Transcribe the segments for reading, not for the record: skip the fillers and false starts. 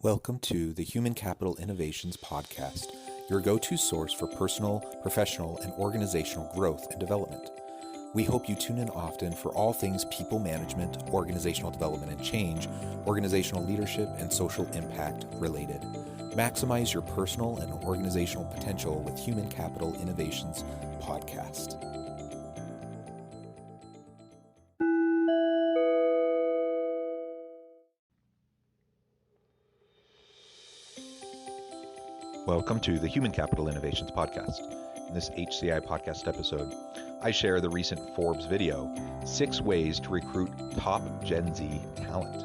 Welcome to the Human Capital Innovations Podcast, your go-to source for personal, professional, and organizational growth and development. We hope you tune in often for all things people management, organizational development and change, organizational leadership, and social impact related. Maximize your personal and organizational potential with Human Capital Innovations Podcast. Welcome to the Human Capital Innovations Podcast. In this HCI podcast episode, I share the recent Forbes video, 6 Ways to Recruit Top Gen Z Talent.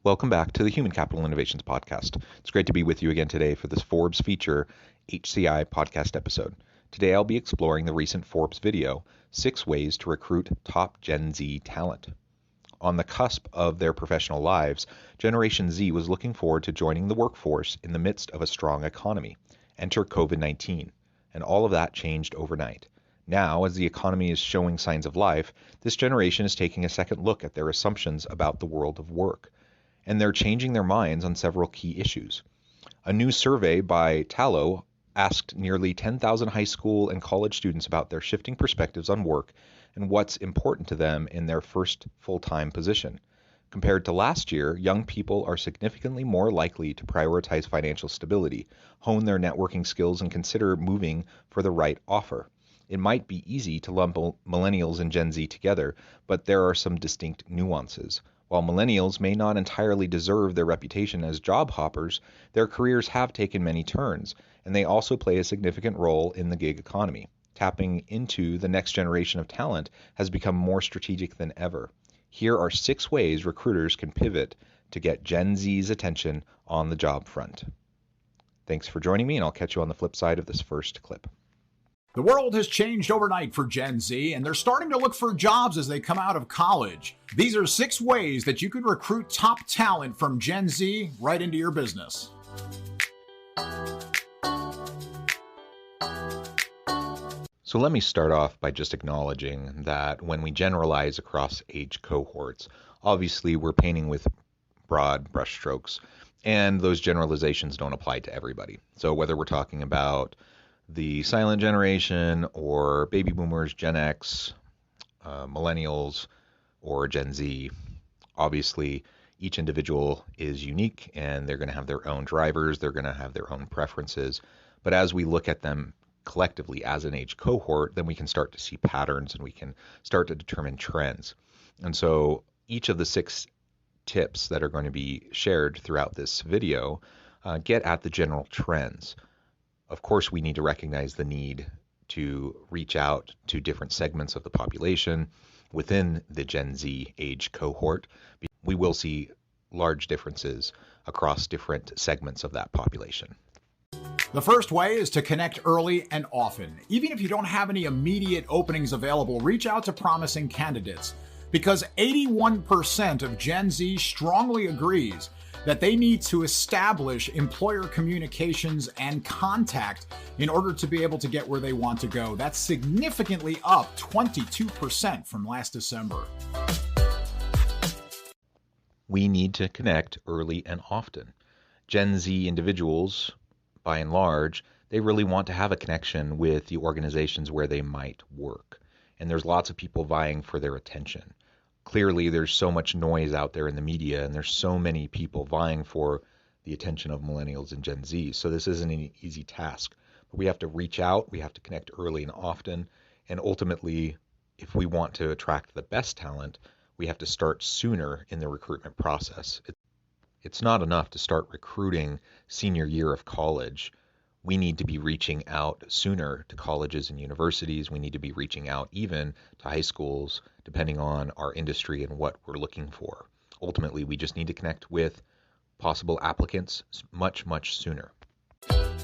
Welcome back to the Human Capital Innovations Podcast. It's great to be with you again today for this Forbes feature HCI podcast episode. Today I'll be exploring the recent Forbes video, 6 Ways to Recruit Top Gen Z Talent. On the cusp of their professional lives, Generation Z was looking forward to joining the workforce in the midst of a strong economy. Enter COVID-19, and all of that changed overnight. Now, as the economy is showing signs of life, this generation is taking a second look at their assumptions about the world of work. And they're changing their minds on several key issues. A new survey by Tallo asked nearly 10,000 high school and college students about their shifting perspectives on work and what's important to them in their first full-time position. Compared to last year, young people are significantly more likely to prioritize financial stability, hone their networking skills, and consider moving for the right offer. It might be easy to lump Millennials and Gen Z together, but there are some distinct nuances. While millennials may not entirely deserve their reputation as job hoppers, their careers have taken many turns, and they also play a significant role in the gig economy. Tapping into the next generation of talent has become more strategic than ever. Here are 6 ways recruiters can pivot to get Gen Z's attention on the job front. Thanks for joining me, and I'll catch you on the flip side of this first clip. The world has changed overnight for Gen Z, and they're starting to look for jobs as they come out of college. These are 6 ways that you can recruit top talent from Gen Z right into your business. So let me start off by just acknowledging that when we generalize across age cohorts, obviously we're painting with broad brushstrokes, and those generalizations don't apply to everybody. So whether we're talking about the silent generation or baby boomers, Gen X, millennials, or Gen Z, obviously each individual is unique and they're going to have their own drivers, they're going to have their own preferences. But as we look at them collectively as an age cohort, then we can start to see patterns and we can start to determine trends. And so each of the 6 tips that are going to be shared throughout this video get at the general trends. Of course, we need to recognize the need to reach out to different segments of the population within the Gen Z age cohort. We will see large differences across different segments of that population. The first way is to connect early and often. Even if you don't have any immediate openings available, reach out to promising candidates, because 81% of Gen Z strongly agrees that they need to establish employer communications and contact in order to be able to get where they want to go. That's significantly up 22% from last December. We need to connect early and often. Gen Z individuals, by and large, they really want to have a connection with the organizations where they might work. And there's lots of people vying for their attention. Clearly, there's so much noise out there in the media, and there's so many people vying for the attention of millennials and Gen Z. So this isn't an easy task. But we have to reach out, we have to connect early and often, and ultimately, if we want to attract the best talent, we have to start sooner in the recruitment process. It's not enough to start recruiting senior year of college. We need to be reaching out sooner to colleges and universities. We need to be reaching out even to high schools, depending on our industry and what we're looking for. Ultimately, we just need to connect with possible applicants much, much sooner.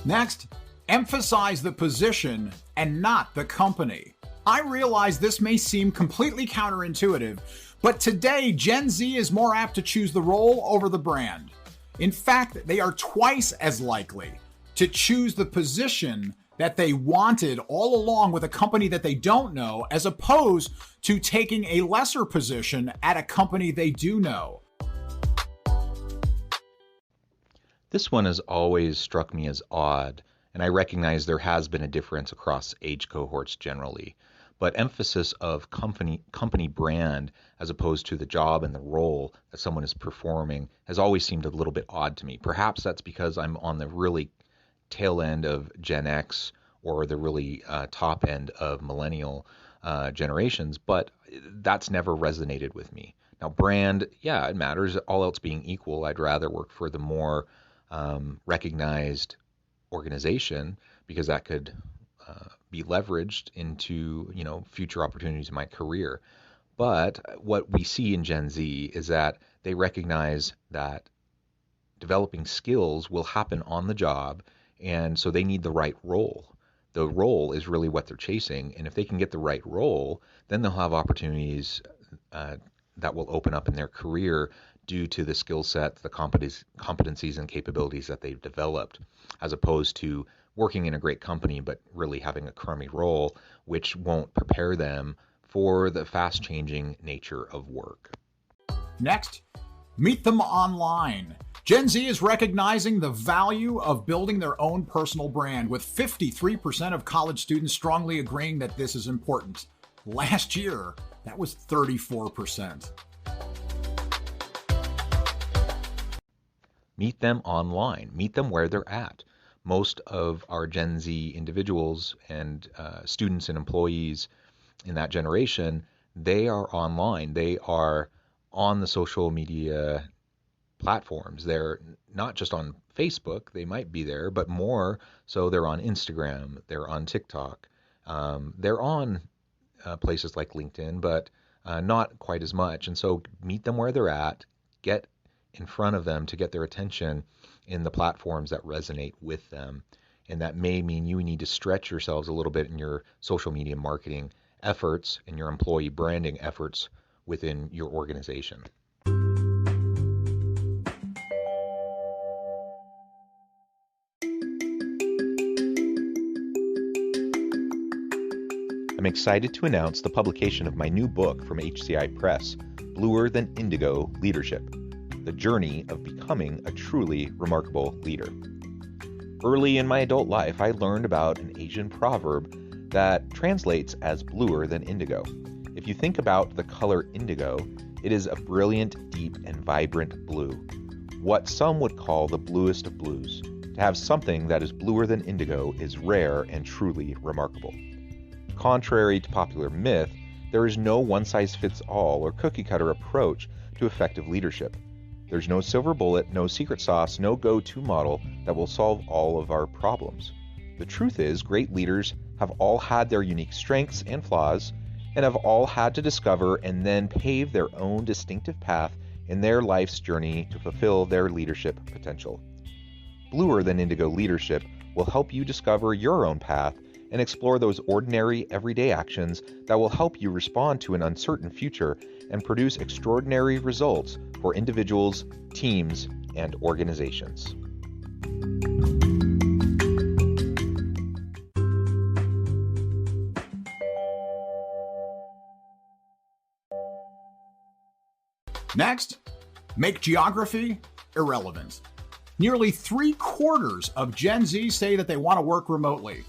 Next, emphasize the position and not the company. I realize this may seem completely counterintuitive, but today Gen Z is more apt to choose the role over the brand. In fact, they are twice as likely to choose the position that they wanted all along with a company that they don't know, as opposed to taking a lesser position at a company they do know. This one has always struck me as odd, and I recognize there has been a difference across age cohorts generally. But emphasis of company brand as opposed to the job and the role that someone is performing has always seemed a little bit odd to me. Perhaps that's because I'm on the really tail end of Gen X or the really top end of millennial generations, but that's never resonated with me. Now, brand, yeah, it matters. All else being equal, I'd rather work for the more recognized organization because that could be leveraged into future opportunities in my career. But what we see in Gen Z is that they recognize that developing skills will happen on the job, and so they need the right role. The role is really what they're chasing, and if they can get the right role, then they'll have opportunities that will open up in their career due to the skill set, the competencies and capabilities that they've developed, as opposed to working in a great company but really having a crummy role, which won't prepare them for the fast-changing nature of work. Next, meet them online. Gen Z is recognizing the value of building their own personal brand, with 53% of college students strongly agreeing that this is important. Last year, that was 34%. Meet them online. Meet them where they're at. Most of our Gen Z individuals and students and employees in that generation, they are online. They are on the social media platforms. They're not just on Facebook. They might be there, but more so they're on Instagram. They're on TikTok. They're on places like LinkedIn, but not quite as much. And so meet them where they're at. Get in front of them to get their attention in the platforms that resonate with them. And that may mean you need to stretch yourselves a little bit in your social media marketing efforts and your employee branding efforts within your organization. I'm excited to announce the publication of my new book from HCI Press, Bluer Than Indigo Leadership: The Journey of Becoming a Truly Remarkable Leader. Early in my adult life, I learned about an Asian proverb that translates as bluer than indigo. If you think about the color indigo, it is a brilliant, deep, and vibrant blue, what some would call the bluest of blues. To have something that is bluer than indigo is rare and truly remarkable. Contrary to popular myth, there is no one-size-fits-all or cookie-cutter approach to effective leadership. There's no silver bullet, no secret sauce, no go-to model that will solve all of our problems. The truth is, great leaders have all had their unique strengths and flaws, and have all had to discover and then pave their own distinctive path in their life's journey to fulfill their leadership potential. Bluer Than Indigo Leadership will help you discover your own path and explore those ordinary, everyday actions that will help you respond to an uncertain future and produce extraordinary results for individuals, teams, and organizations. Next, make geography irrelevant. Nearly 3/4 of Gen Z say that they want to work remotely.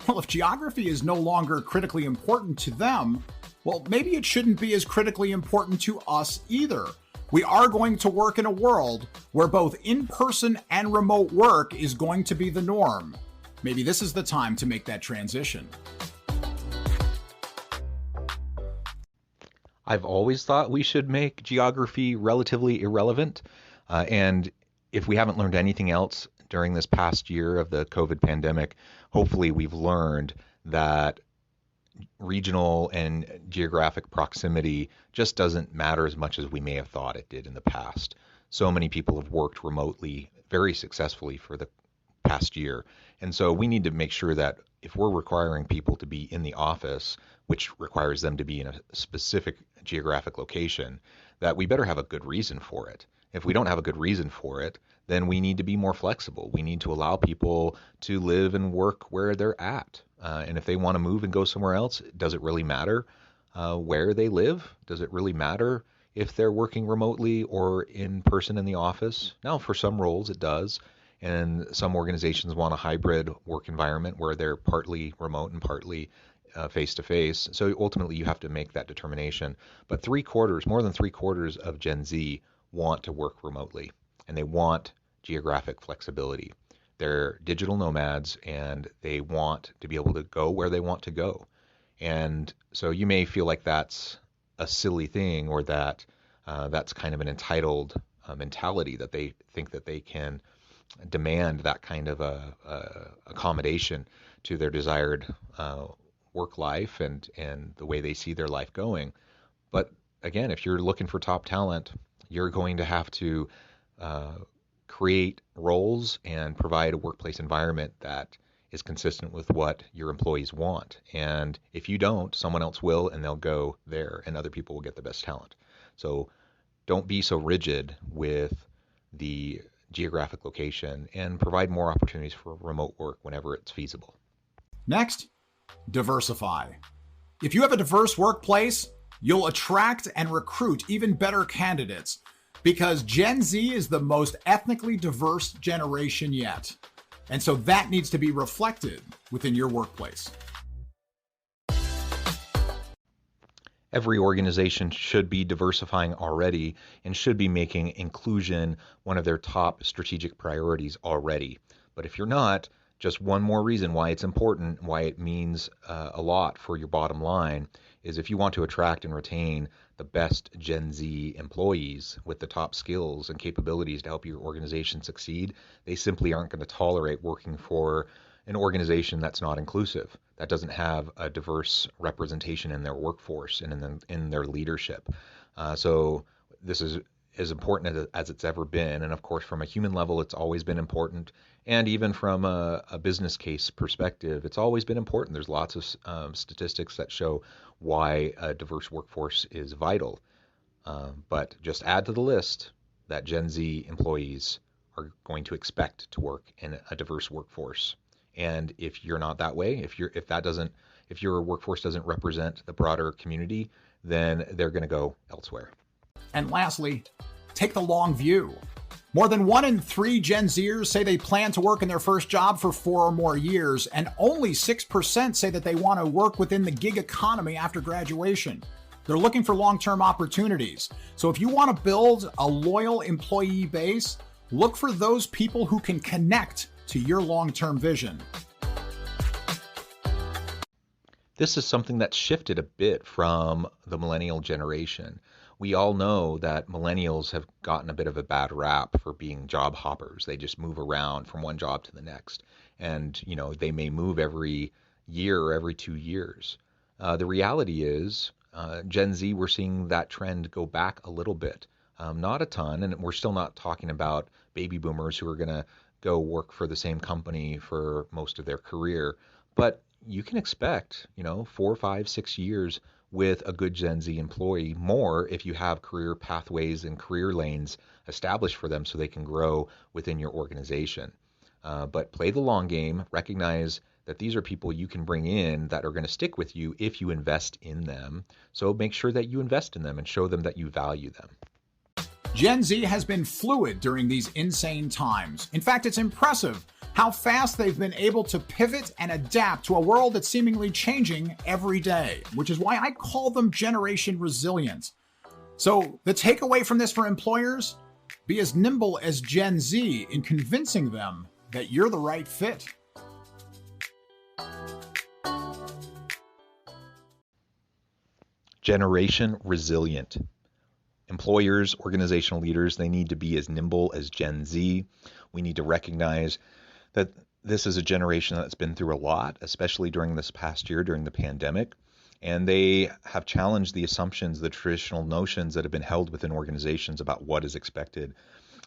Well, if geography is no longer critically important to them, well, maybe it shouldn't be as critically important to us either. We are going to work in a world where both in-person and remote work is going to be the norm. Maybe this is the time to make that transition. I've always thought we should make geography relatively irrelevant. And if we haven't learned anything else during this past year of the COVID pandemic, hopefully we've learned that regional and geographic proximity just doesn't matter as much as we may have thought it did in the past. So many people have worked remotely very successfully for the past year. And so we need to make sure that if we're requiring people to be in the office, which requires them to be in a specific geographic location, that we better have a good reason for it. If we don't have a good reason for it, then we need to be more flexible. We need to allow people to live and work where they're at. And if they want to move and go somewhere else, does it really matter where they live? Does it really matter if they're working remotely or in person in the office? Now, for some roles, it does. And some organizations want a hybrid work environment where they're partly remote and partly face-to-face. So ultimately, you have to make that determination. But more than three quarters of Gen Z want to work remotely, and they want geographic flexibility. They're digital nomads, and they want to be able to go where they want to go. And so you may feel like that's a silly thing, or that that's kind of an entitled mentality, that they think that they can demand that kind of accommodation to their desired work life and the way they see their life going. But again, if you're looking for top talent, you're going to have to create roles and provide a workplace environment that is consistent with what your employees want. And if you don't, someone else will, and they'll go there, and other people will get the best talent. So don't be so rigid with the geographic location, and provide more opportunities for remote work whenever it's feasible. Next, diversify. If you have a diverse workplace, you'll attract and recruit even better candidates, because Gen Z is the most ethnically diverse generation yet. And so that needs to be reflected within your workplace. Every organization should be diversifying already and should be making inclusion one of their top strategic priorities already. But if you're not, just one more reason why it's important, why it means a lot for your bottom line, is if you want to attract and retain the best Gen Z employees with the top skills and capabilities to help your organization succeed, they simply aren't going to tolerate working for an organization that's not inclusive, that doesn't have a diverse representation in their workforce and in their leadership. So this is as important as it's ever been. And of course, from a human level, it's always been important. And even from a business case perspective, it's always been important. There's lots of statistics that show why a diverse workforce is vital. But just add to the list that Gen Z employees are going to expect to work in a diverse workforce. And if you're not that way, if your workforce doesn't represent the broader community, then they're going to go elsewhere. And lastly, take the long view. More than 1 in 3 Gen Zers say they plan to work in their first job for 4 or more years, and only 6% say that they want to work within the gig economy after graduation. They're looking for long-term opportunities. So if you want to build a loyal employee base, look for those people who can connect to your long-term vision. This is something that's shifted a bit from the millennial generation. We all know that millennials have gotten a bit of a bad rap for being job hoppers. They just move around from one job to the next. And, they may move every year or every 2 years. The reality is, Gen Z, we're seeing that trend go back a little bit. Not a ton, and we're still not talking about baby boomers who are going to go work for the same company for most of their career. But you can expect, 4, 5, 6 years with a good Gen Z employee, more if you have career pathways and career lanes established for them so they can grow within your organization. But play the long game, recognize that these are people you can bring in that are going to stick with you if you invest in them. So make sure that you invest in them and show them that you value them. Gen Z has been fluid during these insane times. In fact, it's impressive how fast they've been able to pivot and adapt to a world that's seemingly changing every day, which is why I call them Generation Resilient. So the takeaway from this for employers, be as nimble as Gen Z in convincing them that you're the right fit. Generation Resilient. Employers, organizational leaders, they need to be as nimble as Gen Z. We need to recognize that this is a generation that's been through a lot, especially during this past year, during the pandemic. And they have challenged the assumptions, the traditional notions that have been held within organizations about what is expected.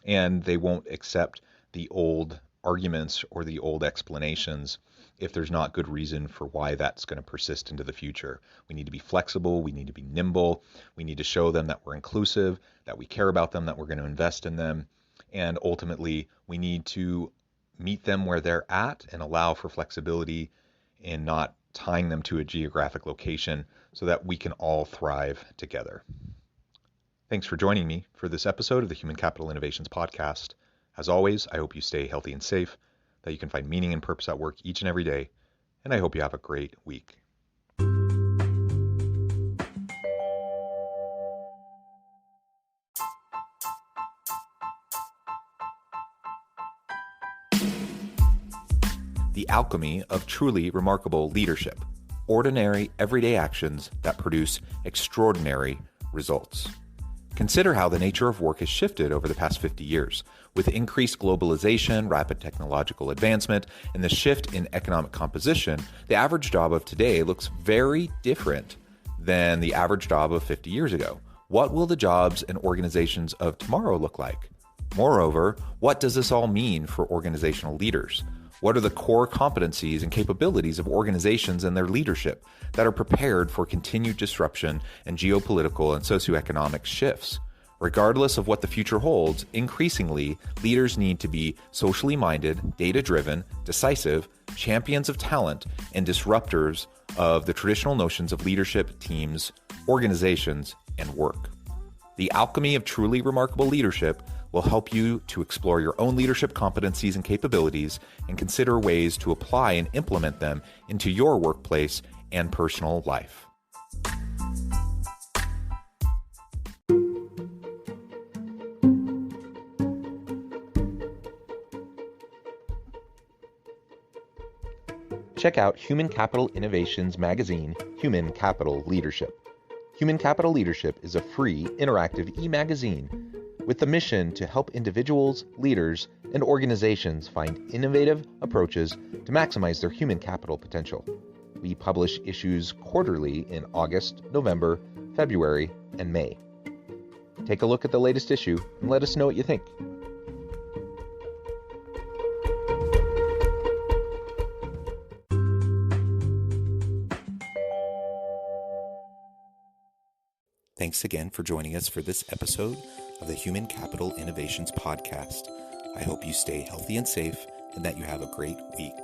And they won't accept the old arguments or the old explanations if there's not good reason for why that's going to persist into the future. We need to be flexible. We need to be nimble. We need to show them that we're inclusive, that we care about them, that we're going to invest in them. And ultimately, we need to meet them where they're at and allow for flexibility in not tying them to a geographic location so that we can all thrive together. Thanks for joining me for this episode of the Human Capital Innovations Podcast. As always, I hope you stay healthy and safe, that you can find meaning and purpose at work each and every day, and I hope you have a great week. The alchemy of truly remarkable leadership. Ordinary, everyday actions that produce extraordinary results. Consider how the nature of work has shifted over the past 50 years. With increased globalization, rapid technological advancement, and the shift in economic composition, the average job of today looks very different than the average job of 50 years ago. What will the jobs and organizations of tomorrow look like? Moreover, what does this all mean for organizational leaders? What are the core competencies and capabilities of organizations and their leadership that are prepared for continued disruption and geopolitical and socioeconomic shifts? Regardless of what the future holds, increasingly, leaders need to be socially minded, data-driven, decisive, champions of talent, and disruptors of the traditional notions of leadership, teams, organizations, and work. The alchemy of truly remarkable leadership will help you to explore your own leadership competencies and capabilities and consider ways to apply and implement them into your workplace and personal life. Check out Human Capital Innovations magazine, Human Capital Leadership. Human Capital Leadership is a free, interactive e-magazine with the mission to help individuals, leaders, and organizations find innovative approaches to maximize their human capital potential. We publish issues quarterly in August, November, February, and May. Take a look at the latest issue and let us know what you think. Thanks again for joining us for this episode of the Human Capital Innovations Podcast. I hope you stay healthy and safe and that you have a great week.